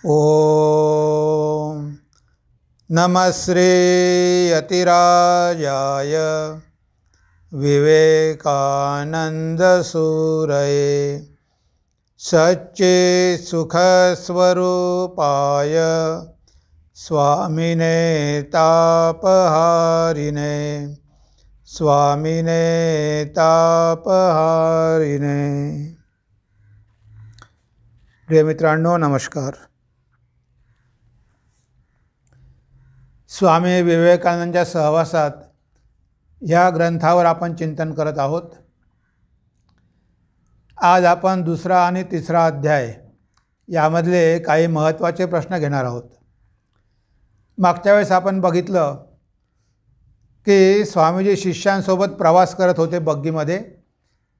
ओम नमः श्री यतिराजाय विवेकानंद सूरये सच्चित्सुखस्वरूपाय स्वामिने तापहारिणे स्वामिने तापहारिणे। प्रिय मित्रांनो, नमस्कार। स्वामी विवेकानंदांच्या सहवासात ह्या ग्रंथावर आपण चिंतन करत आहोत। आज आपण दुसरा आणि तिसरा अध्याय यामधले काही महत्त्वाचे प्रश्न घेणार आहोत। मागच्या वेळेस आपण बघितलं की स्वामीजी शिष्यांसोबत प्रवास करत होते बग्गीमध्ये,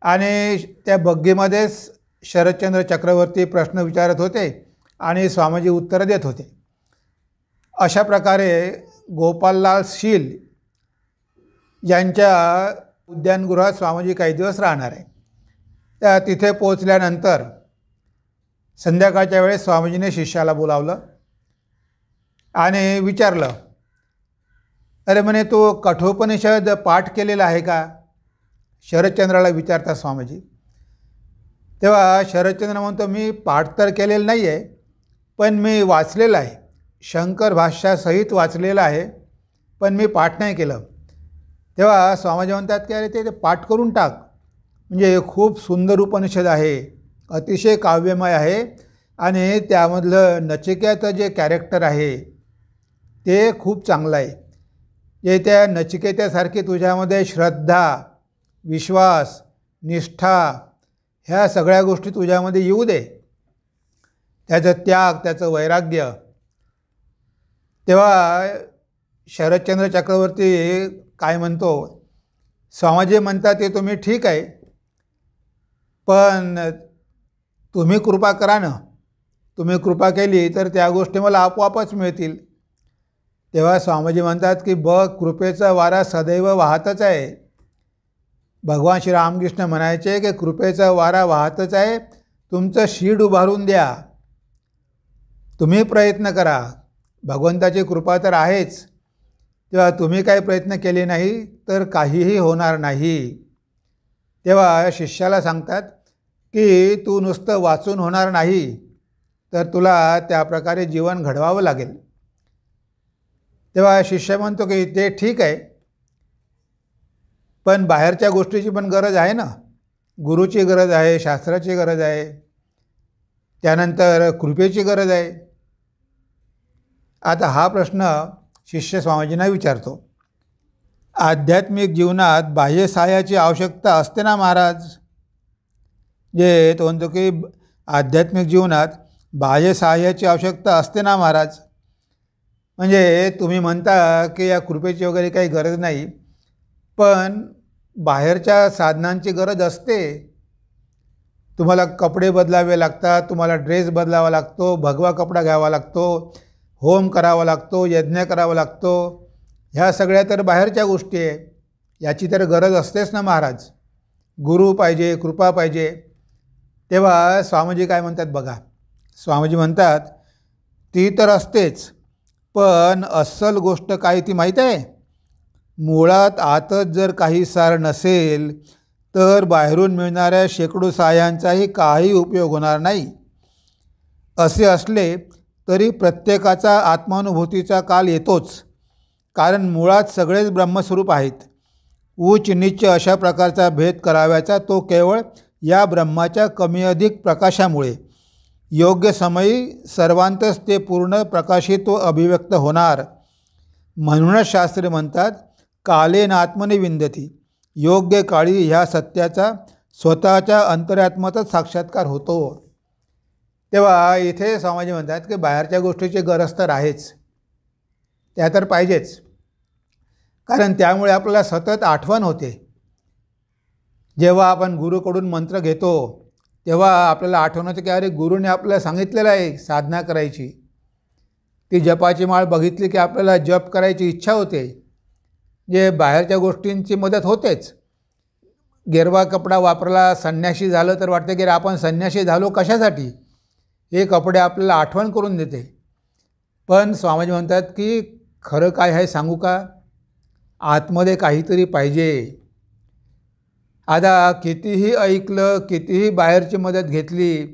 आणि त्या बग्गीमध्येच शरदचंद्र चक्रवर्ती प्रश्न विचारत होते आणि स्वामीजी उत्तरं देत होते। अशा प्रकारे गोपाललाल शील यांच्या उद्यानगृहात स्वामीजी काही दिवस राहणार आहे। त्या तिथे पोचल्यानंतर संध्याकाळच्या वेळेस स्वामीजीने शिष्याला बोलावलं आणि विचारलं, अरे म्हणे, तो कठोपनिषद पाठ केलेला आहे का? शरदचंद्राला विचारता स्वामीजी। तेव्हा शरदचंद्र म्हणतो, मी पाठ तर केलेलं नाही आहे, पण मी वाचलेलं आहे, शंकर भाष्यासहित वाचलेलं आहे, पण मी पाठ नाही केलं। तेव्हा स्वामीजी म्हणतात की अरे ते पाठ करून टाक, म्हणजे खूप सुंदर उपनिषद आहे, अतिशय काव्यमय आहे, आणि त्यामधलं नचिकेत जे कॅरेक्टर आहे ते खूप चांगलं आहे। जे त्या नचिकेतासारखी तुझ्यामध्ये श्रद्धा, विश्वास, निष्ठा ह्या सगळ्या गोष्टी तुझ्यामध्ये येऊ दे, त्याचं त्याग, त्याचं वैराग्य। तेव्हा शरदचंद्र चक्रवर्ती काय म्हणतो, स्वामीजी म्हणतात ते तुम्ही ठीक आहे, पण तुम्ही कृपा करा ना, तुम्ही कृपा केली तर त्या गोष्टी मला आपोआपच मिळतील। तेव्हा स्वामीजी म्हणतात की बघ, कृपेचा वारा सदैव वाहतच आहे। भगवान श्री रामकृष्ण म्हणायचे की कृपेचा वारा वाहतच आहे, तुमचं शीड उभारून द्या, तुम्ही प्रयत्न करा, भगवंताची कृपा तर आहेच। तेव्हा तुम्ही काही प्रयत्न केले नाही तर काहीही होणार नाही। तेव्हा शिष्याला सांगतात की तू नुसतं वाचून होणार नाही, तर तुला त्या प्रकारे जीवन घडवावं लागेल। तेव्हा शिष्य म्हणतो की ते ठीक आहे, पण बाहेरच्या गोष्टीची पण गरज आहे ना, गुरुची गरज आहे, शास्त्राची गरज आहे, त्यानंतर कृपेची गरज आहे। आता हा प्रश्न शिष्य स्वामीजींना विचारतो, आध्यात्मिक जीवनात बाह्य सहाय्याची आवश्यकता असते ना महाराज? जे तो म्हणतो की आध्यात्मिक जीवनात बाह्य सहाय्याची आवश्यकता असते ना महाराज? म्हणजे तुम्ही म्हणता की या कृपेची वगैरे काही गरज नाही, पण बाहेरच्या साधनांची गरज असते। तुम्हाला कपडे बदलावे लागतात, तुम्हाला ड्रेस बदलावा लागतो, भगवा कपडा घ्यावा लागतो, होम करावा लागतो, यज्ञ करावा लागतो, ह्या सगळ्या तर बाहेरच्या गोष्टी आहे, याची तर गरज असतेच ना महाराज। गुरु पाहिजे, कृपा पाहिजे। तेव्हा स्वामीजी काय म्हणतात बघा, स्वामीजी म्हणतात ती तर असतेच, पण अस्सल गोष्ट काय ती माहीत आहे? मुळात आतच जर काही सार नसेल तर बाहेरून मिळणाऱ्या शेकडो सहाय्यांचाही काही उपयोग होणार नाही। असे असले तरी प्रत्येकाचा आत्मानुभूतीचा काल येतोच, कारण मुळात सगळेच ब्रह्मस्वरूप आहेत। उच्च नीच अशा प्रकारचा भेद करावयाचा तो केवळ या ब्रह्माच्या कमी अधिक प्रकाशामुळे। योग्य समयी सर्वांतच ते पूर्ण प्रकाशित व अभिव्यक्त होणार। म्हणूनच शास्त्रे म्हणतात कालेन आत्मने विंदती, योग्य काळी ह्या सत्याचा स्वतःच्या अंतरात्म्यातच साक्षात्कार होतो। तेव्हा इथे स्वामीजी म्हणतात की बाहेरच्या गोष्टीची गरज तर आहेच, त्या तर पाहिजेच, कारण त्यामुळे आपल्याला सतत आठवण होते। जेव्हा आपण गुरुकडून मंत्र घेतो तेव्हा आपल्याला आठवण होते की अरे गुरुने आपल्याला सांगितलेलं आहे साधना करायची, ती जपाची माळ बघितली की आपल्याला जप करायची इच्छा होते। जे बाहेरच्या गोष्टींची मदत होतेच, गेरवा कपडा वापरला, संन्याशी झालं तर वाटतं की आपण संन्याशी झालो कशासाठी? हे कपडे आपल्याला आठवण करून देते. पण स्वामीजी म्हणतात की खरं काय आहे सांगू का, आतमध्ये काहीतरी पाहिजे. आता कितीही ऐकलं, कितीही बाहेरची मदत घेतली,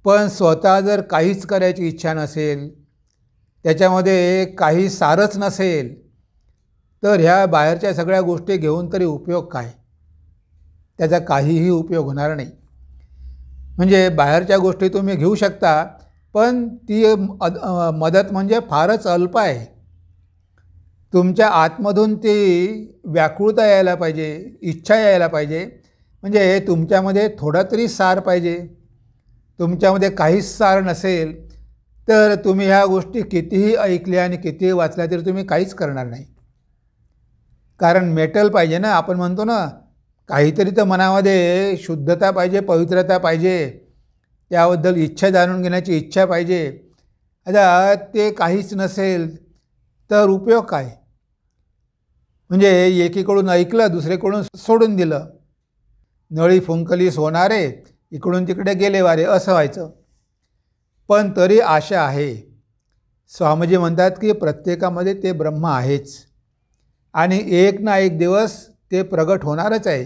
पण स्वतः जर काहीच करायची इच्छा नसेल, त्याच्यामध्ये काही सारच नसेल, तर ह्या बाहेरच्या सगळ्या गोष्टी घेऊन तरी उपयोग काय? त्याचा काहीही उपयोग होणार नाही. म्हणजे बाहेरच्या गोष्टी तुम्ही घेऊ शकता, पण ती मदत म्हणजे फारच अल्प आहे. तुमच्या आतमधून ती व्याकुळता यायला पाहिजे, इच्छा यायला पाहिजे. म्हणजे तुमच्यामध्ये थोडा तरी सार पाहिजे. तुमच्यामध्ये काहीच सार नसेल तर तुम्ही ह्या गोष्टी कितीही ऐकल्या आणि कितीही वाचल्या तरी तुम्ही काहीच करणार नाही. कारण मेटल पाहिजे ना. आपण म्हणतो ना, काहीतरी तर मनामध्ये शुद्धता पाहिजे, पवित्रता पाहिजे, त्याबद्दल इच्छा जाणून घेण्याची इच्छा पाहिजे. आता ते काहीच नसेल तर उपयोग काय? म्हणजे एकीकडून ऐकलं, दुसरीकडून सोडून दिलं. नळी फुंकली सोनारे, इकडून तिकडे गेले वारे, असं व्हायचं. पण तरी आशा आहे. स्वामीजी म्हणतात की प्रत्येकामध्ये ते ब्रह्म आहेच आणि एक ना एक दिवस ते प्रगट होणारच आहे.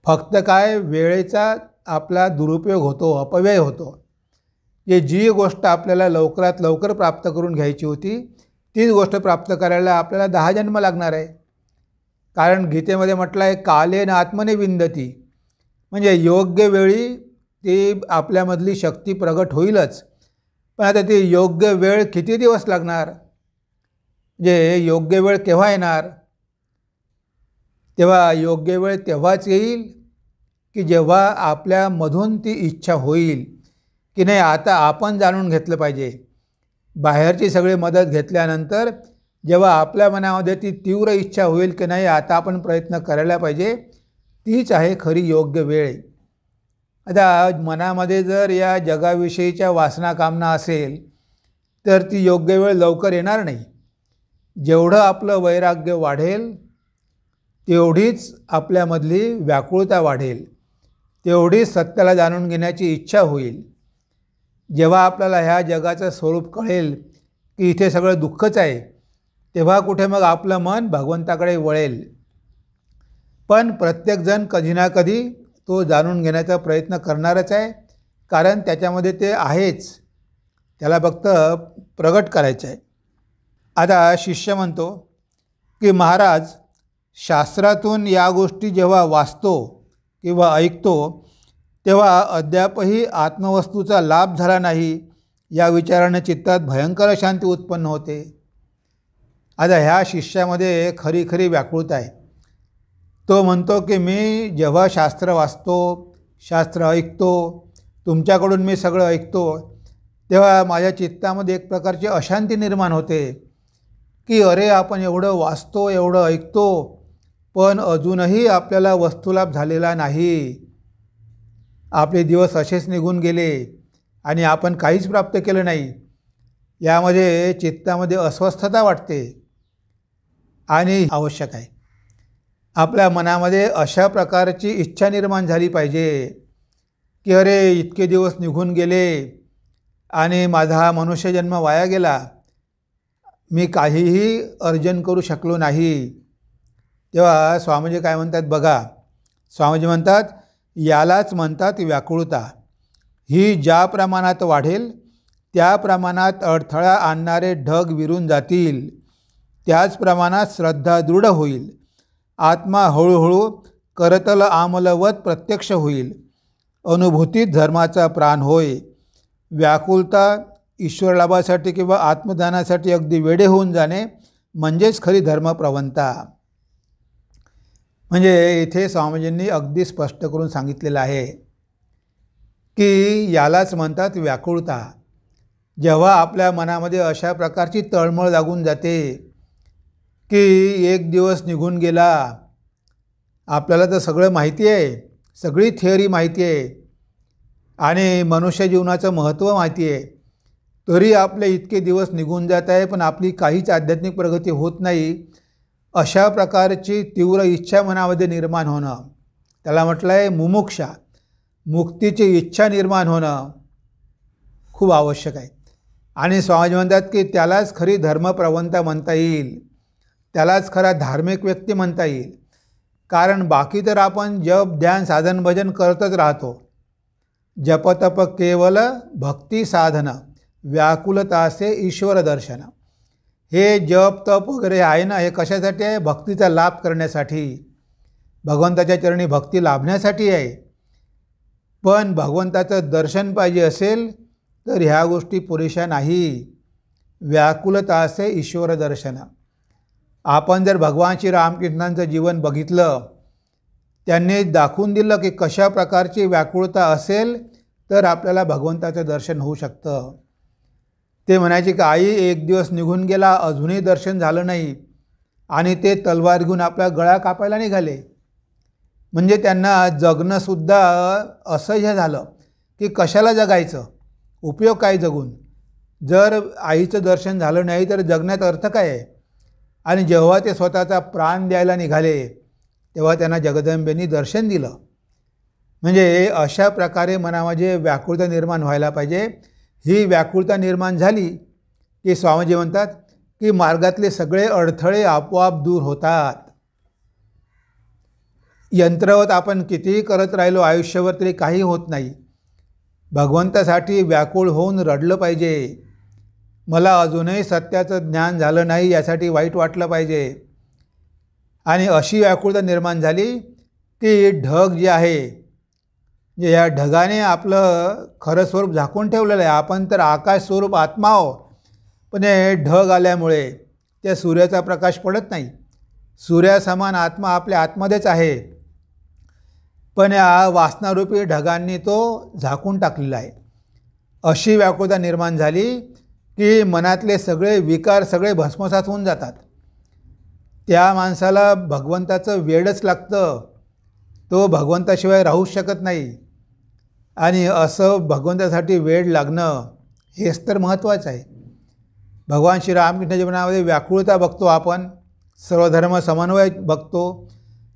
फक्त काय, वेळेचा आपला दुरुपयोग होतो, अपव्यय होतो. जी गोष्ट आपल्याला लवकरात लवकर प्राप्त करून घ्यायची होती, तीच गोष्ट प्राप्त करायला आपल्याला 10 जन्म लागणार आहे. कारण गीतेमध्ये म्हटलं आहे, कालेन आत्मने विंदती. म्हणजे योग्य वेळी ती आपल्यामधली शक्ती प्रगट होईलच. पण आता ती योग्य वेळ किती दिवस लागणार? म्हणजे योग्य वेळ केव्हा येणार? तेव्हा योग्य वेळ तेव्हाच येईल की जेव्हा आपल्यामधून ती इच्छा होईल की नाही, आता आपण जाणून घेतलं पाहिजे. बाहेरची सगळी मदत घेतल्यानंतर जेव्हा आपल्या मनामध्ये ती तीव्र इच्छा होईल की नाही, आता आपण प्रयत्न करायला पाहिजे, तीच आहे खरी योग्य वेळ. आता मनामध्ये जर या जगाविषयीच्या वासना कामना असेल तर ती योग्य वेळ लवकर येणार नाही. जेवढं आपलं वैराग्य वाढेल तेवढीच आपल्यामधली व्याकुळता वाढेल, तेवढीच सत्याला जाणून घेण्याची इच्छा होईल. जेव्हा आपल्याला ह्या जगाचं स्वरूप कळेल की इथे सगळं दुःखच आहे, तेव्हा कुठे मग आपलं मन भगवंताकडे वळेल. पण प्रत्येकजण कधी ना कधी तो जाणून घेण्याचा प्रयत्न करणारच आहे, कारण त्याच्यामध्ये ते आहेच, त्याला फक्त प्रगट करायचं आहे. आता शिष्य म्हणतो की महाराज, शास्त्रातून या गोष्टी जेव्हा वाचतो किंवा ऐकतो तेव्हा अद्यापही आत्मवस्तूचा लाभ झाला नाही या विचाराने चित्तात भयंकर शांती उत्पन्न होते. आता ह्या शिष्यामध्ये खरी खरी व्याकुळता आहे. तो म्हणतो की मी जेव्हा शास्त्र वाचतो, शास्त्र ऐकतो, तुमच्याकडून मी सगळं ऐकतो, तेव्हा माझ्या चित्तामध्ये एक प्रकारची अशांती निर्माण होते की अरे, आपण एवढं वाचतो, एवढं ऐकतो, पण अजूनही आपल्याला वस्तुलाभ झालेला नाही. आपले दिवस असेच निघून गेले आणि आपण काहीच प्राप्त केलं नाही. यामध्ये चित्तामध्ये अस्वस्थता वाटते आणि आवश्यक आहे. आपल्या मनामध्ये अशा प्रकारची इच्छा निर्माण झाली पाहिजे की अरे, इतके दिवस निघून गेले आणि माझा हा मनुष्यजन्म वाया गेला, मी काहीही अर्जन करू शकलो नाही. तेव्हा स्वामीजी काय म्हणतात बघा. स्वामीजी म्हणतात, यालाच म्हणतात व्याकुळता. ही ज्या प्रमाणात वाढेल त्या प्रमाणात अडथळा आणणारे ढग विरून जातील, त्याच प्रमाणात श्रद्धा दृढ होईल. आत्मा हळूहळू करतल आमलवत प्रत्यक्ष होईल. अनुभूतीत धर्माचा प्राण होय. व्याकुलता ईश्वरलाभासाठी किंवा आत्मज्ञानासाठी अगदी वेडे होऊन जाणे म्हणजेच खरी धर्मप्रवणता. म्हणजे इथे स्वामीजींनी अगदी स्पष्ट करून सांगितलेलं आहे की यालाच म्हणतात व्याकुळता. जेव्हा आपल्या मनामध्ये अशा प्रकारची तळमळ लागून जाते की एक दिवस निघून गेला, आपल्याला तर सगळं माहिती आहे, सगळी थिअरी माहिती आहे आणि मनुष्य जीवनाचं महत्त्व माहिती आहे, तरी आपले इतके दिवस निघून जात आहे पण आपली काहीच आध्यात्मिक प्रगती होत नाही. अशा प्रकारची तीव्र इच्छा मनामध्ये निर्माण होणं, त्याला म्हटलं आहे मुमुक्षा. मुक्तीची इच्छा निर्माण होणं खूप आवश्यक आहे. आणि स्वामीजी म्हणतात की त्यालाच खरी धर्मप्रवंता म्हणता येईल, त्यालाच खरा धार्मिक व्यक्ती म्हणता येईल. कारण बाकी तर आपण जप ध्यान साधन भजन करतच राहतो. जपतप केवल भक्ती साधन, व्याकुलतासे ईश्वर दर्शन. हे जप तप वगैरे आहे ना, हे कशासाठी आहे? भक्तीचा लाभ करण्यासाठी, भगवंताच्या चरणी भक्ती लाभण्यासाठी आहे. पण भगवंताचं दर्शन पाहिजे असेल तर ह्या गोष्टी पुरेशा नाही. व्याकुलतासे ईश्वर दर्शन. आपण जर भगवान श्री रामकृष्णांचं जीवन बघितलं, त्यांनी दाखवून दिलं की कशा प्रकारची व्याकुळता असेल तर आपल्याला भगवंताचं दर्शन होऊ शकतं. ते म्हणायचे की आई एक दिवस निघून गेला, अजूनही दर्शन झालं नाही, आणि ते तलवार घेऊन आपला गळा कापायला निघाले. म्हणजे त्यांना जगणंसुद्धा असह्य झालं की कशाला जगायचं, उपयोग काय जगून. जर आईचं दर्शन झालं नाही तर जगण्यात अर्थ काय आहे. आणि जेव्हा ते स्वतःचा प्राण द्यायला निघाले तेव्हा त्यांना जगदंबेनी दर्शन दिलं. म्हणजे अशा प्रकारे मनामध्ये व्याकुळता निर्माण व्हायला पाहिजे. ही व्याकुळता निर्माण झाली की स्वामीजी म्हणतात की मार्गातले सगळे अडथळे आपोआप दूर होतात. यंत्रवत आपण कितीही करत राहिलो आयुष्यभर तरी काही होत नाही. भगवंतासाठी व्याकुळ होऊन रडलं पाहिजे. मला अजूनही सत्याचं ज्ञान झालं नाही यासाठी वाईट वाटलं पाहिजे. आणि अशी व्याकुळता निर्माण झाली की ढग जे आहे, जे या ढगाने आपलं खरं स्वरूप झाकून ठेवलेलं आहे. आपण तर आकाश स्वरूप आत्मा आहो, पण हे ढग आल्यामुळे त्या सूर्याचा प्रकाश पडत नाही. सूर्यासमान आत्मा आपल्या आतमध्येच आहे, पण या वासनारूपी ढगांनी तो झाकून टाकलेला आहे. अशी व्याकुळता निर्माण झाली की मनातले सगळे विकार सगळे भस्मसात होऊन जातात. त्या माणसाला भगवंताचं वेडच लागतं, तो भगवंताशिवाय राहूच शकत नाही. आणि असं भगवंतासाठी वेड लागणं हेच तर महत्त्वाचं आहे. भगवान श्री रामकृष्ण जीवनामध्ये व्याकुळता बघतो आपण, सर्वधर्म समन्वय बघतो,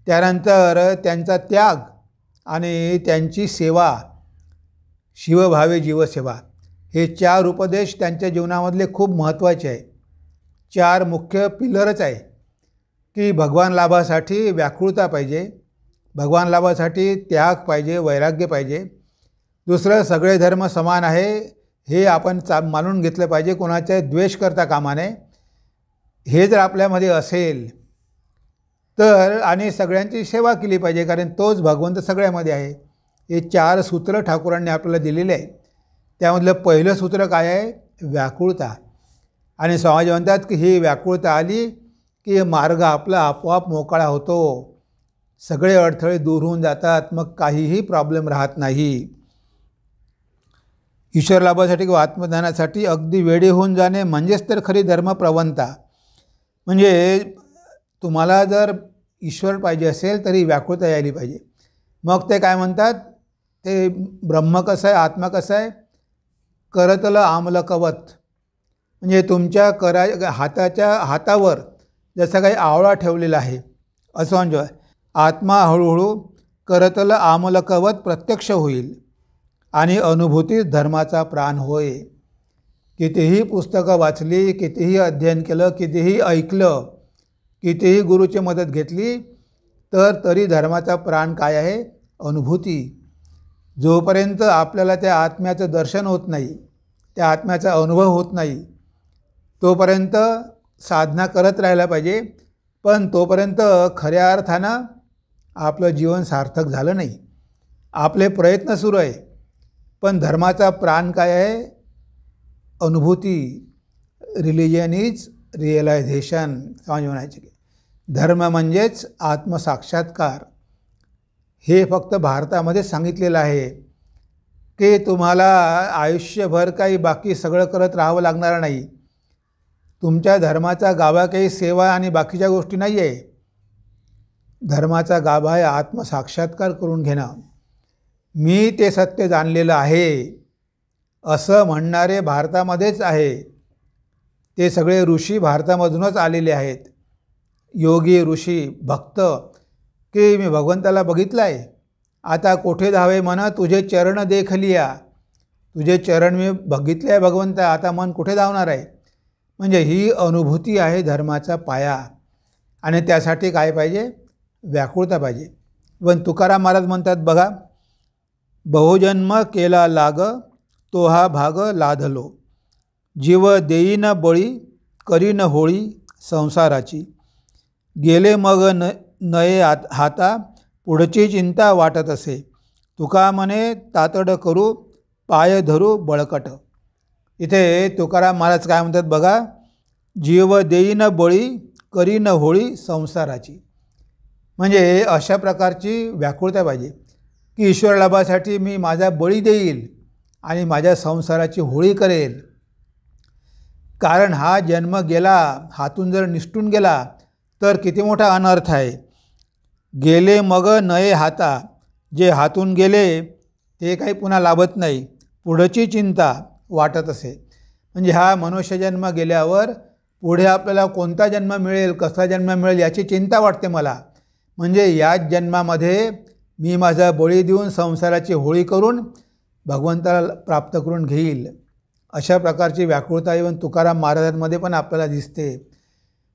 त्यानंतर त्यांचा त्याग आणि त्यांची सेवा, शिवभावे जीवसेवा, हे 4 उपदेश त्यांच्या जीवनामधले खूप महत्त्वाचे आहे. 4 मुख्य पिलरच आहे की भगवान लाभासाठी व्याकुळता पाहिजे, भगवान लाभासाठी त्याग पाहिजे, वैराग्य पाहिजे. दुसरं, सगळे धर्म समान आहे हे आपण मानून घेतलं पाहिजे, कोणाचे द्वेष करता कामा नये. हे जर आपल्यामध्ये असेल तर, आणि सगळ्यांची सेवा केली पाहिजे, कारण तोच भगवंत सगळ्यामध्ये आहे. हे 4 सूत्र ठाकूरांनी आपल्याला दिलेले आहे. त्यामधलं पहिलं सूत्र काय आहे? व्याकुळता. आणि स्वामीजी म्हणतात की ही व्याकुळता आली की मार्ग आपला आपोआप मोकळा होतो, सगळे अडथळे दूर होऊन जातात, मग काहीही प्रॉब्लेम राहत नाही. ईश्वर लाभासाठी किंवा आत्मज्ञानासाठी अगदी वेडे होऊन जाणे म्हणजेच तर खरी धर्मप्रवंता. म्हणजे तुम्हाला जर ईश्वर पाहिजे असेल तरी व्याकुळता यायला पाहिजे. मग ते काय म्हणतात? ते ब्रह्म कसं आहे, आत्मा कसं आहे? करतल आमलकवत. म्हणजे तुमच्या हातावर जसं काही आवळा ठेवलेला आहे असं म्हणजे आत्मा हळूहळू करतल आमलकवत प्रत्यक्ष होईल आणि अनुभूतीच धर्माचा प्राण होय. कितीही पुस्तकं वाचली, कितीही अध्ययन केलं, कितीही ऐकलं, कितीही गुरुची मदत घेतली तर तरी धर्माचा प्राण काय आहे? अनुभूती. जोपर्यंत आपल्याला त्या आत्म्याचं दर्शन होत नाही, त्या आत्म्याचा अनुभव होत नाही, तोपर्यंत साधना करत राहायला पाहिजे. पण तोपर्यंत खऱ्या अर्थानं आपलं जीवन सार्थक झालं नाही. आपले प्रयत्न सुरू आहे, पण धर्माचा प्राण काय आहे? अनुभूती. Religion is realization. समज म्हणायचे धर्म म्हणजेच आत्मसाक्षात्कार. हे फक्त भारतामध्ये सांगितलेलं आहे की तुम्हाला आयुष्यभर काही बाकी सगळं करत राहावं लागणार नाही. तुमच्या धर्माचा गाभा काही सेवा आणि बाकीच्या गोष्टी नाही आहे. धर्माचा गाभा आहे आत्मसाक्षात्कार करून घेणं. मी ते सत्य जाणलेलं आहे असं म्हणणारे भारतामध्येच आहे. ते सगळे ऋषी भारतामधूनच आलेले आहेत. योगी, ऋषी, भक्त की मी भगवंताला बघितलं आहे, आता कोठे धावे मन तुझे चरण देखलिया. तुझे चरण मी बघितले आहे भगवंता, आता मन कुठे धावणार आहे. म्हणजे ही अनुभूती आहे धर्माचा पाया. आणि त्यासाठी काय पाहिजे, व्याकुळता पाहिजे. पण तुकाराम महाराज म्हणतात बघा, बहुजन्म केला लाग तो हा भाग लाधलो. जीव देईन बळी करीन होळी संसाराची. गेले मग नये हाता पुढची चिंता वाटत असे. तुका म्हणे तातड करू पाय धरू बळकट. इथे तुकाराम महाराज काय म्हणतात बघा, जीव देईन बळी करीन होळी संसाराची. म्हणजे अशा प्रकारची व्याकुळता पाहिजे की ईश्वर लाभासाठी मी माझा बळी देईल आणि माझ्या संसाराची होळी करेल. कारण हा जन्म गेला, हातून जर निसटून गेला तर किती मोठा अनर्थ आहे. गेले मग नये हाता, जे हातून गेले ते काही पुन्हा लाभत नाही. पुढची चिंता वाटत असे. म्हणजे हा मनुष्यजन्म गेल्यावर पुढे आपल्याला कोणता जन्म मिळेल, कसला जन्म मिळेल याची चिंता वाटते मला. म्हणजे याच जन्मामध्ये मी माझा बळी देऊन संसाराची होळी करून भगवंताला प्राप्त करून घेईल. अशा प्रकारची व्याकुळता इव्हन तुकाराम महाराजांमध्ये पण आपल्याला दिसते.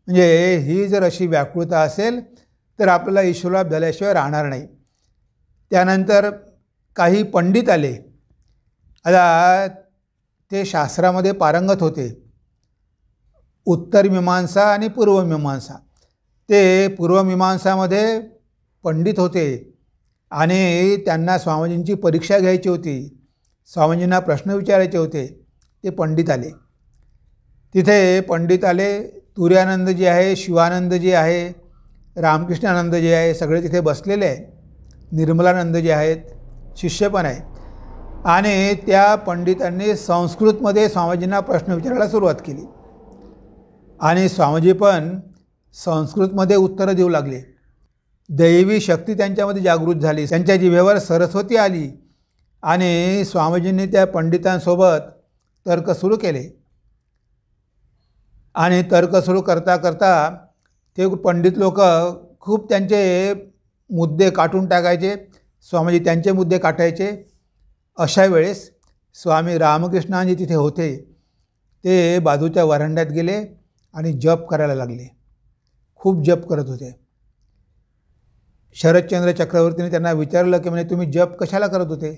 म्हणजे ही जर अशी व्याकुळता असेल तर आपल्याला ईश्वरलाभ झाल्याशिवाय राहणार नाही. त्यानंतर काही पंडित आले. आता ते शास्त्रामध्ये पारंगत होते, उत्तरमीमांसा आणि पूर्वमीमांसा. ते पूर्वमीमांसामध्ये पंडित होते आणि त्यांना स्वामीजींची परीक्षा घ्यायची होती, स्वामीजींना प्रश्न विचारायचे होते. ते पंडित आले. तिथे पंडित आले, तुर्यानंदजी आहे, शिवानंदजी आहे, रामकृष्णानंदजी आहे, सगळे तिथे बसलेले आहे. निर्मलानंदजी आहेत, शिष्य पण आहे. आणि त्या पंडितांनी संस्कृतमध्ये स्वामीजींना प्रश्न विचारायला सुरुवात केली आणि स्वामीजी पण संस्कृतमध्ये उत्तरं देऊ लागले. दैवी शक्ती त्यांच्यामध्ये जागृत झाली. त्यांच्या जिभेवर सरस्वती आली आणि स्वामीजींनी त्या पंडितांसोबत तर्क सुरू केले. आणि तर्क सुरू करता करता ते पंडित लोक खूप त्यांचे मुद्दे काटून टाकायचे, स्वामीजी त्यांचे मुद्दे काटायचे. अशा वेळेस स्वामी रामकृष्णाजी तिथे होते. ते बाजूच्या वरांड्यात गेले आणि जप करायला लागले. खूप जप करत होते. शरदचंद्र चक्रवर्तीने त्यांना विचारलं की म्हणे तुम्ही जप कशाला करत होते.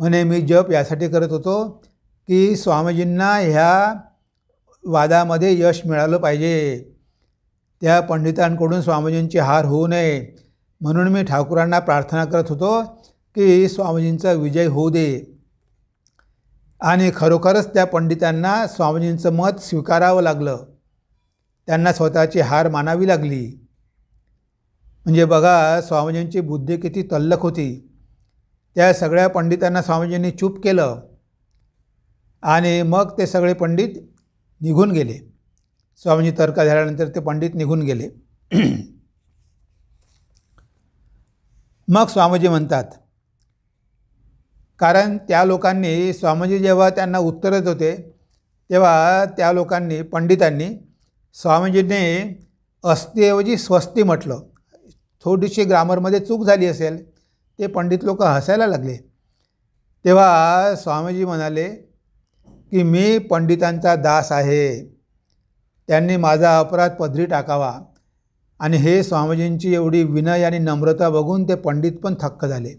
म्हणे मी जप यासाठी करत होतो की स्वामीजींना ह्या वादामध्ये यश मिळालं पाहिजे. त्या पंडितांकडून स्वामीजींची हार होऊ नये म्हणून मी ठाकूरांना प्रार्थना करत होतो की स्वामीजींचा विजय होऊ दे. आणि खरोखरच त्या पंडितांना स्वामीजींचं मत स्वीकारावं लागलं. त्यांना स्वतःची हार मानावी लागली. म्हणजे बघा स्वामीजींची बुद्धी किती तल्लख होती. त्या सगळ्या पंडितांना स्वामीजींनी चूप केलं आणि मग ते सगळे पंडित निघून गेले. स्वामीजी तर्क झाल्यानंतर ते पंडित निघून गेले. मग स्वामीजी म्हणतात, कारण त्या लोकांनी स्वामीजी जेव्हा त्यांना उत्तर देत होते तेव्हा त्या लोकांनी पंडितांनी स्वामीजींनी अस्तीऐवजी स्वस्ती म्हटलं. थोडीशी ग्रामरमध्ये चूक झाली असेल. ते पंडित लोक हसायला लागले. तेव्हा स्वामीजी म्हणाले की मी पंडितांचा दास आहे, त्यांनी माझा अपराध पदरी टाकावा. आणि हे स्वामीजींची एवढी विनय आणि नम्रता बघून ते पंडित पण थक्क झाले.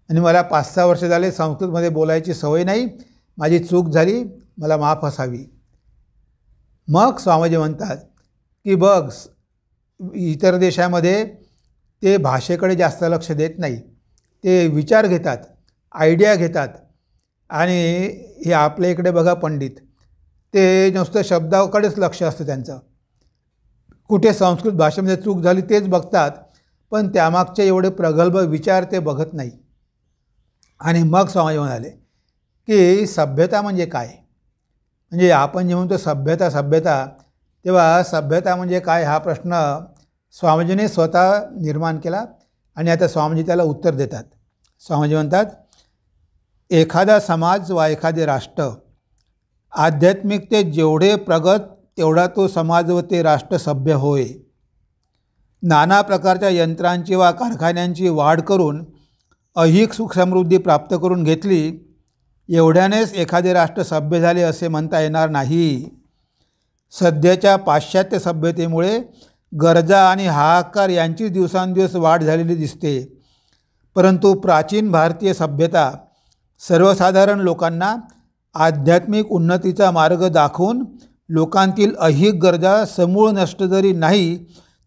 आणि मला 5-6 वर्ष झाले संस्कृतमध्ये बोलायची सवय नाही, माझी चूक झाली, मला माफ असावी. मग स्वामीजी म्हणतात की बघ, इतर देशामध्ये ते भाषेकडे जास्त लक्ष देत नाही, ते विचार घेतात, आयडिया घेतात. आणि हे आपल्या इकडे बघा पंडित, ते नुसतं शब्दाकडेच लक्ष असतं त्यांचं. कुठे संस्कृत भाषेमध्ये चूक झाली तेच बघतात, पण त्यामागचे एवढे प्रगल्भ विचार ते बघत नाही. आणि मग स्वामीजी म्हणाले की सभ्यता म्हणजे काय. म्हणजे आपण जे म्हणतो सभ्यता, तेव्हा सभ्यता म्हणजे काय हा प्रश्न स्वामीजीने स्वतः निर्माण केला. आणि आता स्वामीजी त्याला उत्तर देतात. स्वामीजी म्हणतात, एखादा समाज वा एखादे राष्ट्र आध्यात्मिकतेत जेवढे प्रगत तेवढा तो समाज व ते राष्ट्र सभ्य होय. नाना प्रकारच्या यंत्रांची वा कारखान्यांची वाढ करून ऐहिक सुखसमृद्धी प्राप्त करून घेतली, एवढ्यानेच एखादे राष्ट्र सभ्य झाले असे म्हणता येणार नाही. सध्याच्या पाश्चात्य सभ्यतेमुळे गरजा आणि हाहाकार यांची दिवसांदिवस वाढ झालेली दिसते. परंतु प्राचीन भारतीय सभ्यता सर्वसाधारण लोकांना आध्यात्मिक उन्नतीचा मार्ग दाखवून लोकांतील ऐहिक गरजा समूळ नष्ट जरी नाही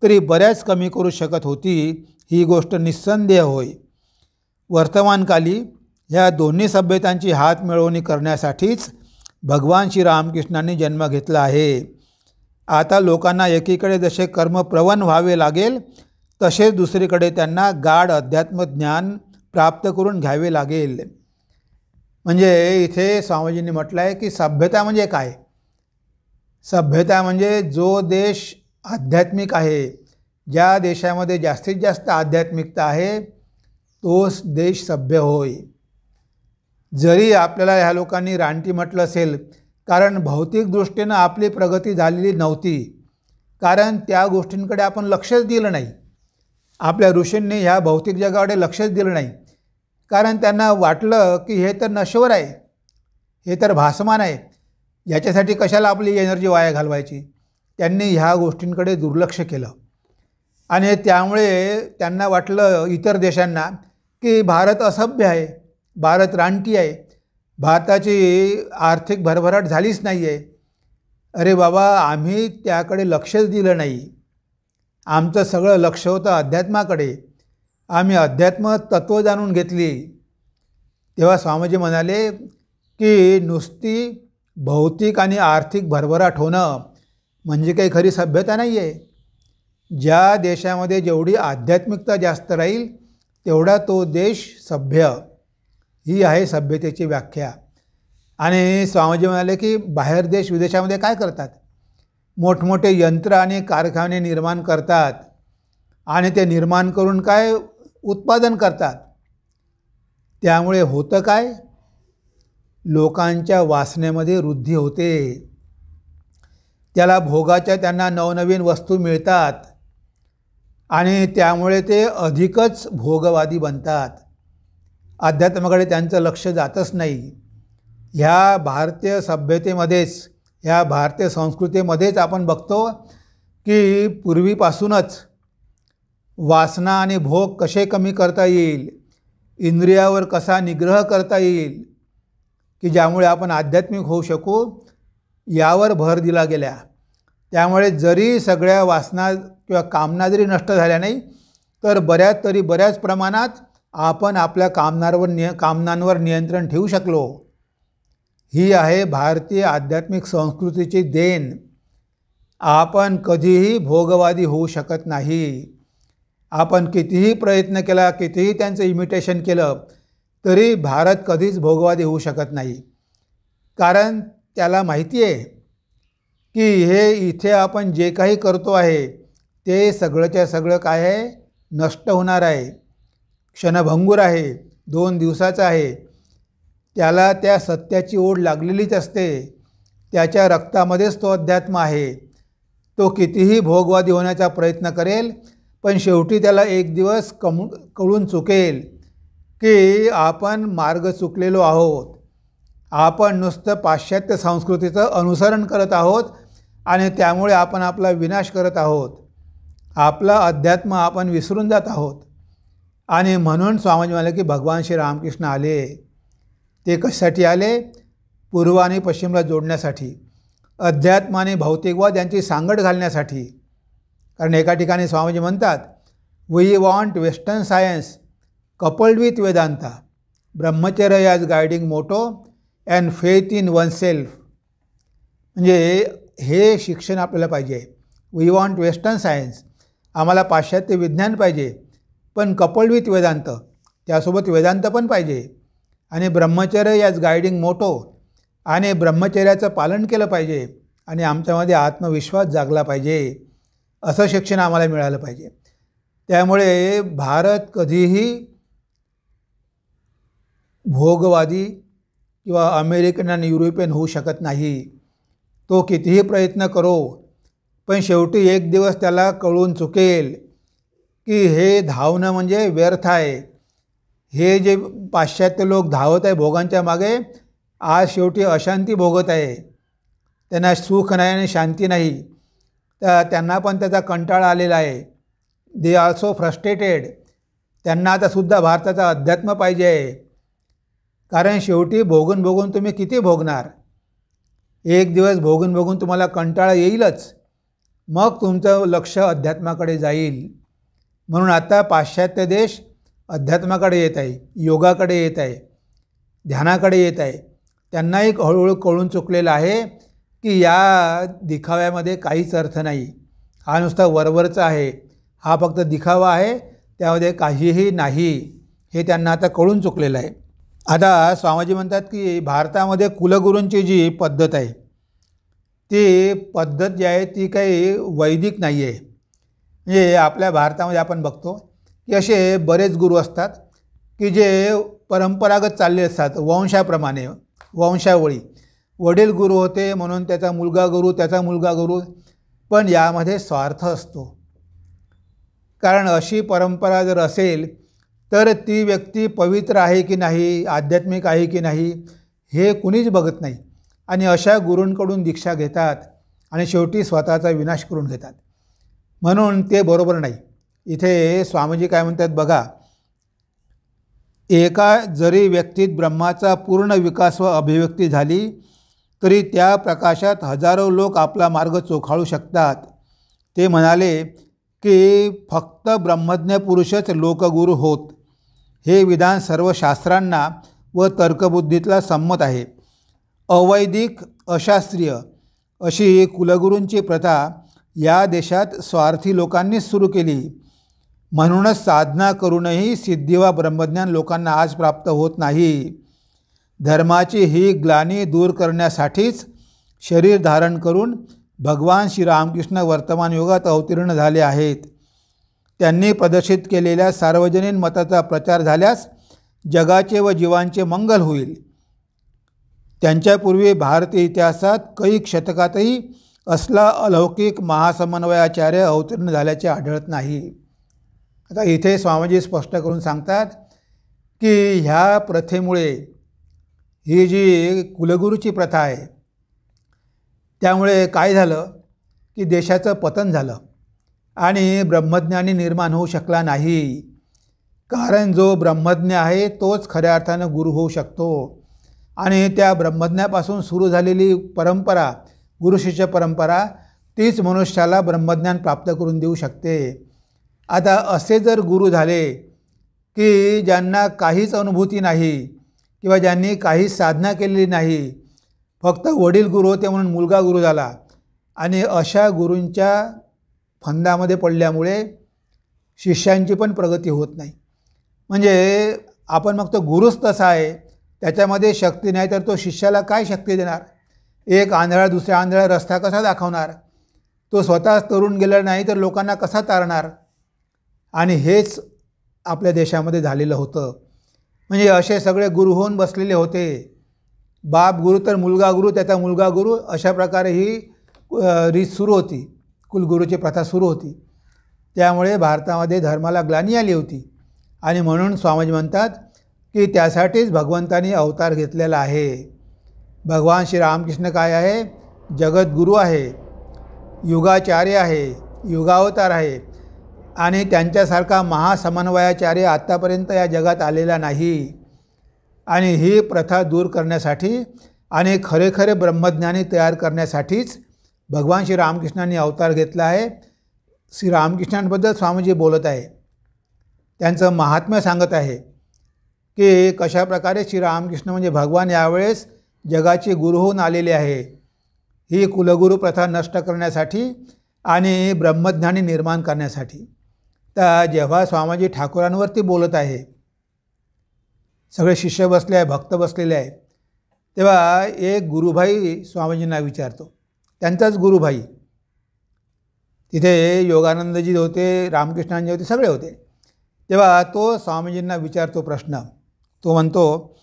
तरी बऱ्याच कमी करू शकत होती. ही गोष्ट निस्संदेह होय. वर्तमानकाली ह्या दोन्ही सभ्यतांची हातमिळवणी करण्यासाठीच भगवान श्रीरामकृष्णांनी जन्म घेतला आहे. आता लोकांना एकीकडे जसे कर्मप्रवण व्हावे लागेल तसेच दुसरीकडे त्यांना गाढ अध्यात्मज्ञान प्राप्त करून घ्यावे लागेल. म्हणजे इथे स्वामीजींनी म्हटलं आहे की सभ्यता म्हणजे काय? सभ्यता म्हणजे जो देश आध्यात्मिक आहे, ज्या देशामध्ये जास्तीत जास्त आध्यात्मिकता आहे, तोच देश सभ्य होय. जरी आपल्याला ह्या लोकांनी रानटी म्हटलं असेल, कारण भौतिक दृष्टीनं आपली प्रगती झालेली नव्हती, कारण त्या गोष्टींकडे आपण लक्षच दिलं नाही. आपल्या ऋषींनी ह्या भौतिक जगाकडे लक्षच दिलं नाही, कारण त्यांना वाटलं की हे तर नश्वर आहे, हे तर भासमान आहे, याच्यासाठी कशाला आपली एनर्जी वाया घालवायची. त्यांनी ह्या गोष्टींकडे दुर्लक्ष केलं आणि त्यामुळे त्यांना वाटलं इतर देशांना की भारत असभ्य आहे, भारत रानटी आहे, भारताची आर्थिक भरभराट झालीच नाही आहे. अरे बाबा, आम्ही त्याकडे लक्षच दिलं नाही. आमचं सगळं लक्ष होतं अध्यात्माकडे. आम्ही अध्यात्म तत्त्व जाणून घेतली. तेव्हा स्वामीजी म्हणाले की नुसती भौतिक आणि आर्थिक भरभराट होणं म्हणजे काही खरी सभ्यता नाही आहे. ज्या देशामध्ये जेवढी आध्यात्मिकता जास्त राहील तेवढा तो देश सभ्य. ही आहे सभ्यतेची व्याख्या. आणि स्वामीजी म्हणाले की बाहेर देश विदेशामध्ये काय करतात? मोठमोठे यंत्र आणि कारखाने निर्माण करतात आणि ते निर्माण करून काय उत्पादन करतात. त्यामुळे होतं काय? लोकांच्या वासनेमध्ये वृद्धी होते. त्याला भोगाच्या त्यांना नवनवीन वस्तू मिळतात आणि त्यामुळे ते अधिकच भोगवादी बनतात. अध्यात्माकडे त्यांचं लक्ष जातच नाही. ह्या भारतीय सभ्यतेमध्येच, ह्या भारतीय संस्कृतीमध्येच आपण बघतो की पूर्वीपासूनच वासना आणि भोग कसे कमी करता येईल, इंद्रियावर कसा निग्रह करता येईल की ज्यामुळे आपण आध्यात्मिक होऊ शकू, यावर भर दिला गेला. त्यामुळे जरी सगळ्या वासना किंवा कामना जरी नष्ट झाल्या नाही तर बऱ्याच प्रमाणात आपण आपल्या कामनांवर नियंत्रण ठेवू शकलो. ही आहे भारतीय आध्यात्मिक संस्कृतीची देण. आपण कधीही भोगवादी होऊ शकत नाही. आपण कितीही प्रयत्न केला, कितीही त्यांचं इमिटेशन केलं तरी भारत कधीच भोगवादी होऊ शकत नाही. कारण त्याला माहिती आहे की हे इथे आपण जे काही करतो आहे ते सगळंच्या सगळं काय आहे, नष्ट होणार आहे, क्षणभंगूर आहे, 2 दिवसाचं आहे. त्याला त्या सत्याची ओढ लागलेलीच असते. त्याच्या रक्तामध्येच तो अध्यात्म आहे. तो कितीही भोगवादी होण्याचा प्रयत्न करेल पण शेवटी त्याला एक दिवस कळून चुकेल की आपण मार्ग चुकलेलो आहोत. आपण नुसतं पाश्चात्य संस्कृतीचं अनुसरण करत आहोत आणि त्यामुळे आपण आपला विनाश करत आहोत. आपला अध्यात्म आपण विसरून जात आहोत. आणि म्हणून स्वामीजी म्हणाले की भगवान श्री रामकृष्ण आले. ते कशासाठी आले? पूर्व आणि पश्चिमला जोडण्यासाठी, अध्यात्म आणि भौतिकवाद यांची सांगड घालण्यासाठी. कारण एका ठिकाणी स्वामीजी म्हणतात, we want western science coupled with Vedanta, brahmacharya as guiding motto and faith in one self. म्हणजे हे शिक्षण आपल्याला पाहिजे. वी वॉन्ट वेस्टर्न सायन्स, आम्हाला पाश्चात्य विज्ञान पाहिजे, पण कपल्ड विथ वेदांत, त्यासोबत वेदांत पण पाहिजे. आणि ब्रह्मचर्य ॲज गायडिंग मोटो, आणि ब्रह्मचर्याचं पालन केलं पाहिजे आणि आमच्यामध्ये आत्मविश्वास जागला पाहिजे. असं शिक्षण आम्हाला मिळालं पाहिजे. त्यामुळे भारत कधीही भोगवादी किंवा अमेरिकन आणि युरोपियन होऊ शकत नाही. तो कितीही प्रयत्न करो पण शेवटी एक दिवस त्याला कळून चुकेल की हे धावणं म्हणजे व्यर्थ आहे. हे जे पाश्चात्य लोक धावत आहे भोगांच्या मागे, आज शेवटी अशांती भोगत आहे. त्यांना सुख नाही आणि शांती नाही. तर त्यांना पण त्याचा कंटाळा आलेला आहे. They also frustrated. त्यांना आतासुद्धा भारताचा अध्यात्म पाहिजे आहे. कारण शेवटी भोगून भोगून तुम्ही किती भोगणार. एक दिवस भोगून भोगून तुम्हाला कंटाळा येईलच. मग तुमचं लक्ष अध्यात्माकडे जाईल. म्हणून आता पाश्चात्य देश अध्यात्माकडे येत आहे, योगाकडे येत आहे, ध्यानाकडे येत आहे. त्यांनाही हळूहळू कळून चुकलेलं आहे की या दिखाव्यामध्ये काहीच अर्थ नाही. हा नुसता वरवरचा आहे, हा फक्त दिखावा आहे, त्यामध्ये काहीही नाही, हे त्यांना आता कळून चुकलेलं आहे. आता स्वामीजी म्हणतात की भारतामध्ये कुलगुरूंची जी पद्धत आहे, ती पद्धत जी आहे ती काही वैदिक नाही आहे. म्हणजे आपल्या भारतामध्ये आपण बघतो की असे बरेच गुरु असतात की जे परंपरागत चालले असतात, वंशाप्रमाणे, वंशावळी. वडील गुरु होते म्हणून त्याचा मुलगा गुरु, त्याचा मुलगा गुरु. पण यामध्ये स्वार्थ असतो. कारण अशी परंपरा जर असेल तर ती व्यक्ती पवित्र आहे की नाही, आध्यात्मिक आहे की नाही, हे कुणीच बघत नाही. आणि अशा गुरूंकडून दीक्षा घेतात आणि शेवटी स्वतःचा विनाश करून घेतात. म्हणून ते बरोबर नाही. इथे स्वामीजी काय म्हणतात बघा, एका जरी व्यक्तीत ब्रह्माचा पूर्ण विकास व अभिव्यक्ती झाली तरी त्या प्रकाशात हजारो लोक आपला मार्ग चोखाळू शकतात. ते म्हणाले की फक्त ब्रह्मज्ञ पुरुषच लोकगुरू होत. हे विधान सर्व शास्त्रांना व तर्कबुद्धीतला संमत आहे. अवैदिक, अशास्त्रीय अशी कुलगुरूंची प्रथा या देशात स्वार्थी लोकांनीच सुरू केली. म्हणूनच साधना करूनही सिद्धी वा ब्रह्मज्ञान लोकांना आज प्राप्त होत नाही. धर्माची ही ग्लानी दूर करण्यासाठीच शरीर धारण करून भगवान श्रीरामकृष्ण वर्तमान युगात अवतीर्ण झाले आहेत. त्यांनी प्रदर्शित केलेल्या सार्वजनिक मताचा प्रचार झाल्यास जगाचे व जीवांचे मंगल होईल. त्यांच्यापूर्वी भारतीय इतिहासात कैक शतकातही असला अलौकिक महासमन्वयाचार्य अवतीर्ण झाल्याचे आढळत नाही. आता इथे स्वामीजी स्पष्ट करून सांगतात की ह्या प्रथेमुळे, ही जी कुलगुरूची प्रथा आहे, त्यामुळे काय झालं की देशाचं पतन झालं आणि ब्रह्मज्ञानी निर्माण होऊ शकला नाही. कारण जो ब्रह्मज्ञ आहे तोच खऱ्या अर्थानं गुरु होऊ शकतो. आणि त्या ब्रह्मज्ञापासून सुरू झालेली परंपरा, गुरुशिष्य परंपरा, तीच मनुष्याला ब्रह्मज्ञान प्राप्त करून देऊ शकते. आता असे जर गुरु झाले की ज्यांना काहीच अनुभूती नाही किंवा ज्यांनी काहीच साधना केलेली नाही, फक्त वडील गुरु होते म्हणून मुलगा गुरु झाला, आणि अशा गुरूंच्या फंदामध्ये पडल्यामुळे शिष्यांची पण प्रगती होत नाही. म्हणजे आपण मग तो गुरुच तसा आहे, त्याच्यामध्ये शक्ती नाही तर तो शिष्याला काय शक्ती देणार. एक आंधळा दुसऱ्या आंधळा रस्ता कसा दाखवणार. तो स्वतःच तरुण गेला नाही तर लोकांना कसा तारणार. आणि हेच आपल्या देशामध्ये झालेलं होतं. म्हणजे असे सगळे गुरु होऊन बसलेले होते. बाप गुरु तर मुलगा गुरु, त्याचा मुलगा गुरु, अशा प्रकारे ही रीत सुरू होती, कुलगुरूची प्रथा सुरू होती. त्यामुळे भारतामध्ये धर्माला ग्लानी आली होती. आणि म्हणून स्वामीजी म्हणतात की त्यासाठीच भगवंतांनी अवतार घेतलेला आहे. भगवान श्रीरामकृष्ण काय आहे, जगद्गुरू आहे, युगाचार्य आहे, युगावतार आहे. आणि त्यांच्यासारखा महासमन्वयाचार्य आत्तापर्यंत या जगात आलेला नाही. आणि ही प्रथा दूर करण्यासाठी आणि खरे खरे ब्रह्मज्ञानी तयार करण्यासाठीच भगवान श्रीरामकृष्णांनी अवतार घेतला आहे. श्रीरामकृष्णांबद्दल स्वामीजी बोलत आहे, त्यांचं महात्म्य सांगत आहे की कशाप्रकारे श्रीरामकृष्ण म्हणजे भगवान यावेळेस जगाचे गुरु होऊन आलेले आहे. ही कुलगुरू प्रथा नष्ट करण्यासाठी आणि ब्रह्मज्ञानी निर्माण करण्यासाठी. तर जेव्हा स्वामीजी ठाकूरांवरती बोलत आहे, सगळे शिष्य बसले आहे, भक्त बसलेले आहे, तेव्हा एक गुरुभाई स्वामीजींना विचारतो, त्यांचाच गुरुभाई. तिथे योगानंदजी होते, रामकृष्णांजी होते, सगळे होते. तेव्हा तो स्वामीजींना विचारतो प्रश्न. तो म्हणतो,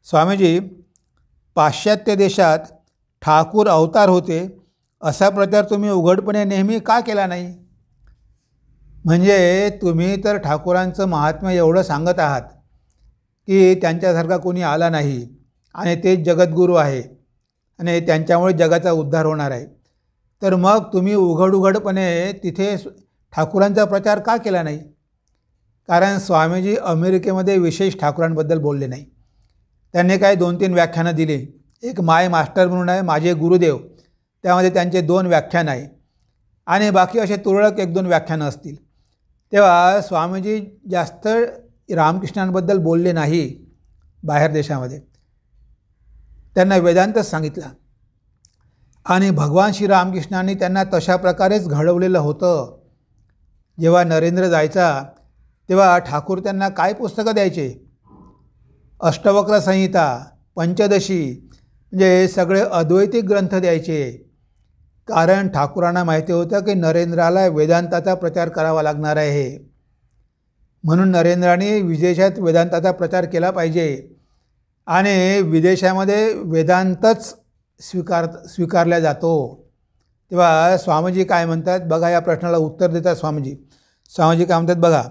स्वामीजी, पाश्चात्य देशात ठाकूर अवतार होते असा प्रचार तुम्ही उघडपणे नेहमी का केला नाही. म्हणजे तुम्ही तर ठाकूरांचं महात्म्य एवढं सांगत आहात की त्यांच्यासारखा कोणी आला नाही आणि तेच जगद्गुरू आहे आणि त्यांच्यामुळे जगाचा उद्धार होणार आहे. तर मग तुम्ही उघडपणे तिथे ठाकूरांचा प्रचार का केला नाही? कारण स्वामीजी अमेरिकेमध्ये विशेष ठाकूरांबद्दल बोलले नाही. त्यांनी काय 2-3 व्याख्यानं दिली. एक माय मास्टर म्हणून आहे, माझे गुरुदेव, त्यामध्ये त्यांचे 2 व्याख्यान आहे आणि बाकी असे तुरळक 1-2 व्याख्यानं असतील. तेव्हा स्वामीजी जास्त रामकृष्णांबद्दल बोलले नाही बाहेर देशामध्ये. त्यांना वेदांतच सांगितला आणि भगवान श्रीरामकृष्णांनी त्यांना तशा प्रकारेच घडवलेलं होतं. जेव्हा नरेंद्र जायचा तेव्हा ठाकूर त्यांना काय पुस्तकं द्यायचे? अष्टवक्र संहिता, पंचदशी, म्हणजे सगळे अद्वैतिक ग्रंथ द्यायचे. कारण ठाकूरांना माहिती होतं की नरेंद्राला वेदांताचा प्रचार करावा लागणार आहे. म्हणून नरेंद्राने विदेशात वेदांताचा प्रचार केला पाहिजे आणि विदेशामध्ये वेदांतच स्वीकारला जातो. तेव्हा स्वामीजी काय म्हणतात बघा, या प्रश्नाला उत्तर देतात स्वामीजी काय म्हणतात बघा,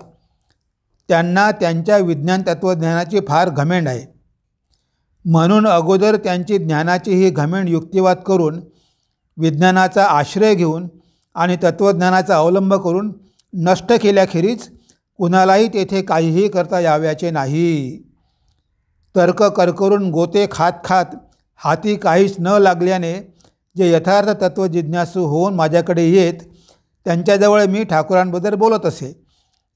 त्यांना त्यांच्या विज्ञान तत्त्वज्ञानाची फार घमेंड आहे. म्हणून अगोदर त्यांची ज्ञानाची ही घमेंड युक्तिवाद करून, विज्ञानाचा आश्रय घेऊन आणि तत्त्वज्ञानाचा अवलंब करून नष्ट केल्याखेरीज कुणालाही तेथे काहीही करता याव्याचे नाही. तर्क करकरून गोते खात हाती काहीच न लागल्याने जे यथार्थ तत्त्वजिज्ञासू होऊन माझ्याकडे येत त्यांच्याजवळ मी ठाकूरांबद्दल बोलत असे.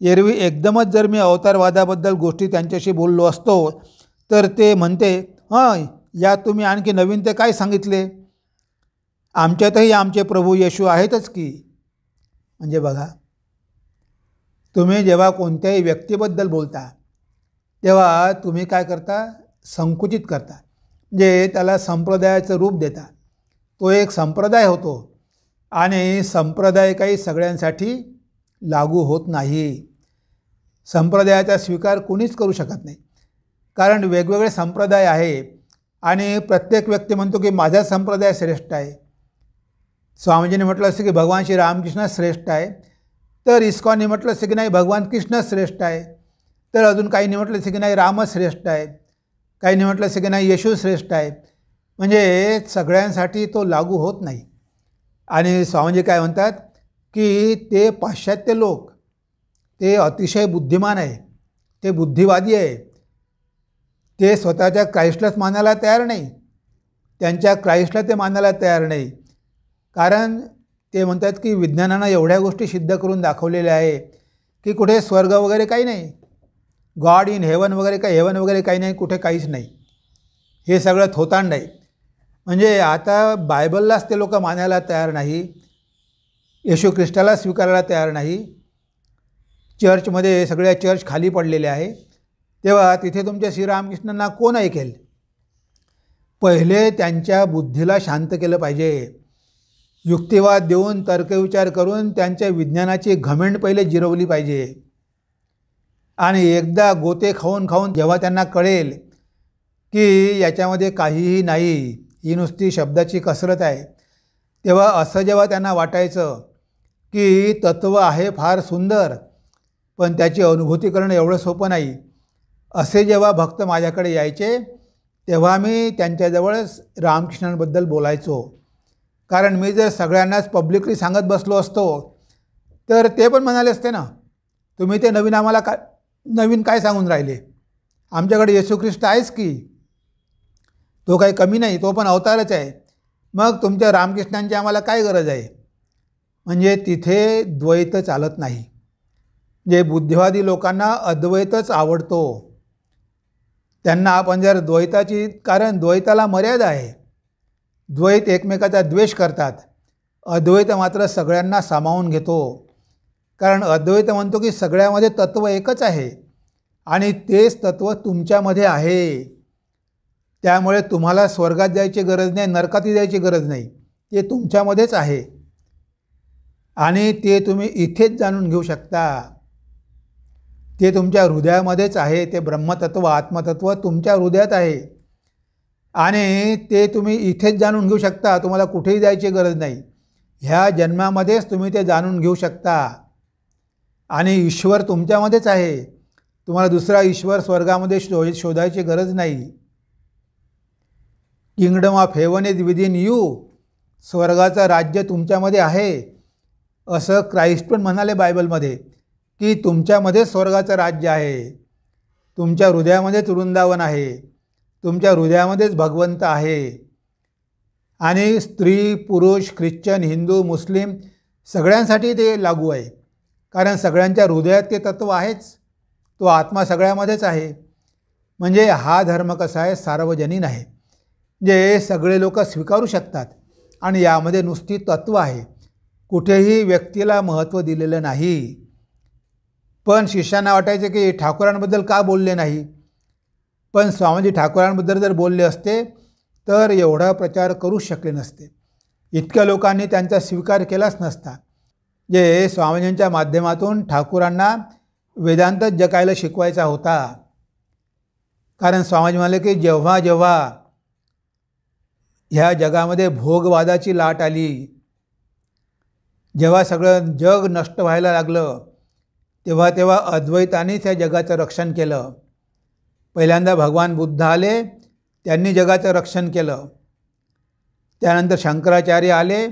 एरवी एकदमच जर मी अवतारवादाबद्दल गोष्टी त्यांच्याशी बोललो असतो तर ते म्हणते, हां, या तुम्ही आणखी नवीन ते काय सांगितले? आमच्यातही आमचे प्रभू येशू आहेतच की. म्हणजे बघा, तुम्ही जेव्हा कोणत्याही व्यक्तीबद्दल बोलता तेव्हा तुम्ही काय करता? संकुचित करता, म्हणजे त्याला संप्रदायाचं रूप देता. तो एक संप्रदाय होतो आणि संप्रदाय काही सगळ्यांसाठी लागू होत नाही. संप्रदायाचा स्वीकार कोणीच करू शकत नाही, कारण वेगवेगळे संप्रदाय आहे आणि प्रत्येक व्यक्ती म्हणतो की माझा संप्रदाय श्रेष्ठ आहे. स्वामीजीने म्हटलं असं की भगवान श्री रामकृष्ण श्रेष्ठ आहे, तर इस्कॉनने म्हटलं असं की नाही भगवान कृष्ण श्रेष्ठ आहे, तर अजून काहींनी म्हटलं असं की नाही रामच श्रेष्ठ आहे, काहींनी म्हटलं असं की नाही येशू श्रेष्ठ आहे. म्हणजे सगळ्यांसाठी तो लागू होत नाही. आणि स्वामीजी काय म्हणतात की ते पाश्चात्य लोक ते अतिशय बुद्धिमान आहे, ते बुद्धिवादी आहे. ते स्वतःच्या क्राइस्टलाच मानायला तयार नाही, त्यांच्या क्राइस्टला ते मानायला तयार नाही. कारण ते म्हणतात की विज्ञानानं एवढ्या गोष्टी सिद्ध करून दाखवलेल्या आहे की कुठे स्वर्ग वगैरे काही नाही, गॉड इन हेवन वगैरे काही, हेवन वगैरे काही नाही, कुठे काहीच नाही. हे सगळं थोतांड आहे. म्हणजे आता बायबललाच ते लोक मानायला तयार नाही, येशू ख्रिस्ताला स्वीकारायला तयार नाही. चर्चमध्ये सगळ्या चर्च खाली पडलेल्या आहे. तेव्हा तिथे तुमच्या श्रीरामकृष्णांना कोण ऐकेल? पहिले त्यांच्या बुद्धीला शांत केलं पाहिजे. युक्तिवाद देऊन तर्कविचार करून त्यांच्या विज्ञानाची घमेंड पहिले जिरवली पाहिजे. आणि एकदा गोते खाऊन जेव्हा त्यांना कळेल की याच्यामध्ये काहीही नाही, ही नुसती शब्दाची कसरत आहे, तेव्हा असं जेव्हा त्यांना वाटायचं की तत्त्व आहे फार सुंदर पण त्याची अनुभूती करणं एवढं सोपं नाही, असे जेव्हा भक्त माझ्याकडे यायचे तेव्हा मी त्यांच्याजवळ रामकृष्णांबद्दल बोलायचो. कारण मी जर सगळ्यांनाच पब्लिकली सांगत बसलो असतो तर ते पण म्हणाले असते ना, तुम्ही ते आम्हाला नवीन काय सांगून राहिले? आमच्याकडे येशू ख्रिस्त आहेच की, तो काही कमी नाही, तो पण अवतारच आहे. मग तुमच्या रामकृष्णांची आम्हाला काय गरज आहे? म्हणजे तिथे द्वैत चालत नाही. जे बुद्धिवादी लोकांना अद्वैतच आवडतो. त्यांना आपण जर द्वैताची, कारण द्वैताला मर्यादा आहे, द्वैत एकमेकाचा द्वेष करतात, अद्वैत मात्र सगळ्यांना सामावून घेतो. कारण अद्वैत म्हणतो की सगळ्यामध्ये तत्त्व एकच आहे आणि तेच तत्त्व तुमच्यामध्ये आहे. त्यामुळे तुम्हाला स्वर्गात जायची गरज नाही, नरकात जायची गरज नाही, ते तुमच्यामध्येच आहे आणि ते तुम्ही इथेच जाणून घेऊ शकता. ते तुमच्या हृदयामध्येच आहे. ते ब्रह्मतत्व, आत्मतत्व तुमच्या हृदयात आहे आणि ते तुम्ही इथेच जाणून घेऊ शकता. तुम्हाला कुठेही जायची गरज नाही. ह्या जन्मामध्येच तुम्ही ते जाणून घेऊ शकता. आणि ईश्वर तुमच्यामध्येच आहे. तुम्हाला दुसरा ईश्वर स्वर्गामध्ये शोधायची गरज नाही. Kingdom of heaven is within you. स्वर्गाचं राज्य तुमच्यामध्ये आहे असं ख्राइस्ट पण म्हणाले बायबलमध्ये, की तुमच्यामध्ये स्वर्गाचं राज्य आहे. तुमच्या हृदयामध्येच वृंदावन आहे. तुमच्या हृदयामध्येच भगवंत आहे. आणि स्त्री, पुरुष, ख्रिश्चन, हिंदू, मुस्लिम सगळ्यांसाठी ते लागू आहे. कारण सगळ्यांच्या हृदयात ते तत्त्व आहेच. तो आत्मा सगळ्यामध्येच आहे. म्हणजे हा धर्म कसा आहे, सार्वजनीन आहे, जे सगळे लोक स्वीकारू शकतात. आणि यामध्ये नुसती तत्त्व आहे, कुठेही व्यक्तीला महत्त्व दिलेलं नाही. पण शिष्यांना वाटायचे की ठाकूरांबद्दल का बोलले नाही. पण स्वामीजी ठाकूरांबद्दल जर बोलले असते तर एवढा प्रचार करू शकले नसते. इतक्या लोकांनी त्यांचा स्वीकार केलाच नसता. जे स्वामीजींच्या माध्यमातून ठाकूरांना वेदांतच जगायला शिकवायचा होता. कारण स्वामीजी म्हणाले की जेव्हा जेव्हा ह्या जगामध्ये भोगवादाची लाट आली, जेव्हा सगळं जग नष्ट व्हायला लागलं, तेव्हा तेव्हा अद्वैतानेच या जगाचं रक्षण केलं. पहिल्यांदा भगवान बुद्ध आले, त्यांनी जगाचं रक्षण केलं. त्यानंतर शंकराचार्य आले,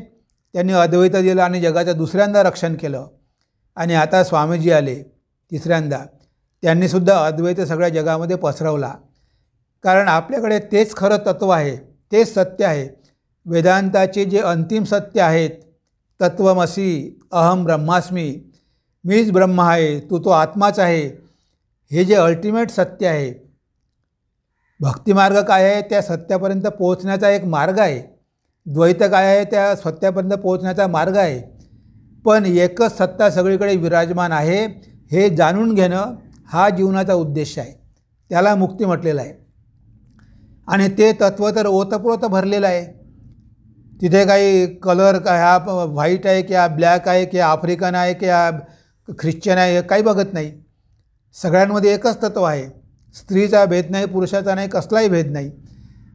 त्यांनी अद्वैत दिलं आणि जगाचं दुसऱ्यांदा रक्षण केलं. आणि आता स्वामीजी आले तिसऱ्यांदा, त्यांनीसुद्धा अद्वैत सगळ्या जगामध्ये पसरवला. कारण आपल्याकडे तेच खरं तत्त्व आहे, तेच सत्य आहे. वेदांताचे जे अंतिम सत्य आहेत, तत्त्वमसी, अहम ब्रह्मास्मी, मीच ब्रह्म आहे, तू तो आत्माच आहे, हे जे अल्टिमेट सत्य आहे. भक्तिमार्ग काय आहे, त्या सत्यापर्यंत पोहोचण्याचा एक मार्ग आहे. द्वैत काय आहे, त्या सत्यापर्यंत पोहोचण्याचा मार्ग आहे. पण एकच सत्ता सगळीकडे विराजमान आहे हे जाणून घेणं हा जीवनाचा उद्देश आहे. त्याला मुक्ती म्हटलेलं आहे. आणि ते तत्त्व तर ओतप्रोत भरलेलं आहे. तिथे काही कलर का हा व्हाईट आहे की हा ब्लॅक आहे की आफ्रिकन आहे की हा ख्रिश्चन आहे, हे काही बघत नाही. सगळ्यांमध्ये एकच तत्त्व आहे. स्त्रीचा भेद नाही, पुरुषाचा नाही, कसलाही भेद नाही.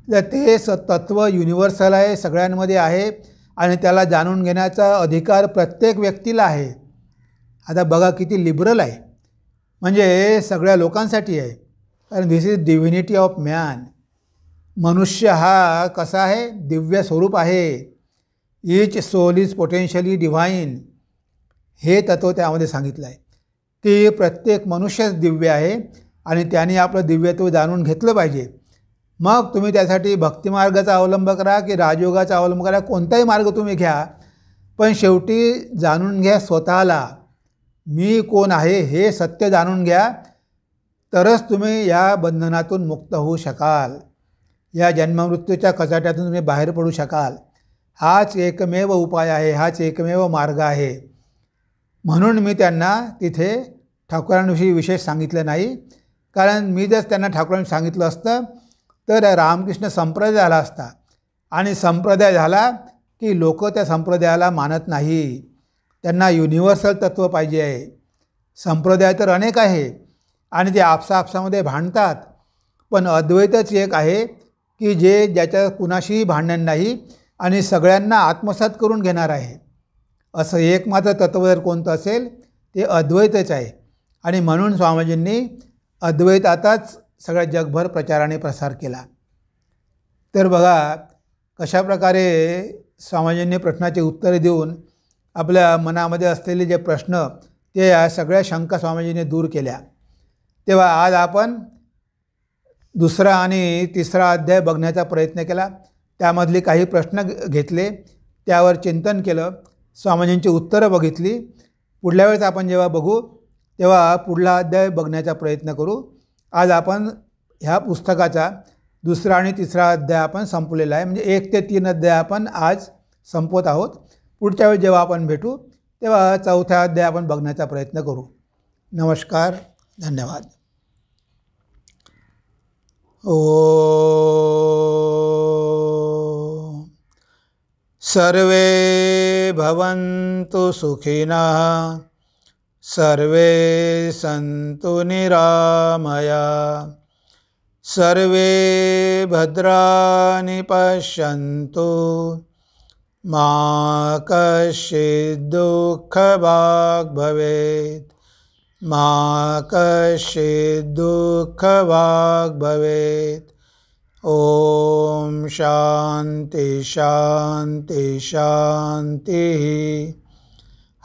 तर ते तत्त्व युनिव्हर्सल आहे, सगळ्यांमध्ये आहे. आणि त्याला जाणून घेण्याचा अधिकार प्रत्येक व्यक्तीला आहे. आता बघा किती लिबरल आहे, म्हणजे सगळ्या लोकांसाठी आहे. कारण this is divinity of man. मनुष्य हा कसा आहे, दिव्य स्वरूप आहे. इच सोल इज पोटेन्शियली डिव्हाइन. हे तत्त्व त्यामध्ये सांगितलं आहे की प्रत्येक मनुष्यच दिव्य आहे आणि त्याने आपलं दिव्यत्व जाणून घेतलं पाहिजे. मग तुम्ही त्यासाठी भक्तिमार्गाचा अवलंब करा की राजयोगाचा अवलंब करा, कोणताही मार्ग तुम्ही घ्या, पण शेवटी जाणून घ्या स्वतःला. मी कोण आहे हे सत्य जाणून घ्या, तरच तुम्ही या बंधनातून मुक्त होऊ शकाल. या जन्ममृत्यूच्या कचाट्यातून तुम्ही बाहेर पडू शकाल. हाच एकमेव उपाय आहे, हाच एकमेव मार्ग आहे. म्हणून मी त्यांना तिथे ठाकूरांविषयी विशेष सांगितलं नाही. कारण मी जर त्यांना ठाकूरांनी सांगितलं असतं तर रामकृष्ण संप्रदाय झाला असता. आणि संप्रदाय झाला की लोक त्या संप्रदायाला मानत नाही. त्यांना युनिव्हर्सल तत्त्व पाहिजे आहे. संप्रदाय तर अनेक आहे आणि ते आपसामध्ये भांडतात, पण अद्वैतच एक आहे की जे ज्याच्या कुणाशीही भांडण नाही आणि सगळ्यांना आत्मसात करून घेणार आहे. असं एकमात्र तत्त्व जर कोणतं असेल ते अद्वैतच आहे. आणि म्हणून स्वामीजींनी अद्वैताचाच सगळ्या जगभर प्रचार आणि प्रसार केला. तर बघा कशाप्रकारे स्वामीजींनी प्रश्नाची उत्तरे देऊन आपल्या मनामध्ये असलेले जे प्रश्न ते या सगळ्या शंका स्वामीजींनी दूर केल्या. तेव्हा आज आपण दुसरा आणि तिसरा अध्याय बघण्याचा प्रयत्न केला. त्यामधले काही प्रश्न घेतले, त्यावर चिंतन केलं, स्वामीजींची उत्तरं बघितली. पुढल्या वेळेस आपण जेव्हा बघू तेव्हा पुढला अध्याय बघण्याचा प्रयत्न करू. आज आपण ह्या पुस्तकाचा दुसरा आणि तिसरा अध्याय आपण संपलेला आहे. म्हणजे 1 ते 3 अध्याय आपण आज संपवत आहोत. पुढच्या वेळेस जेव्हा आपण भेटू तेव्हा चौथा अध्याय आपण बघण्याचा प्रयत्न करू. नमस्कार, धन्यवाद. सर्वे भवन्तु सुखिनः, सर्वे सन्तु निरामया, सर्वे भद्राणि पश्यन्तु, मा कश्चित् दुःखभाग् भवेत्. मा कश्चित् दुःखभाग् भवेत्। ओम शांति शांति शांति।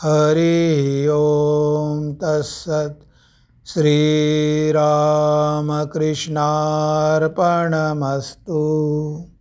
हरि ओम तत्सत्। श्रीरामकृष्णार्पणमस्तु।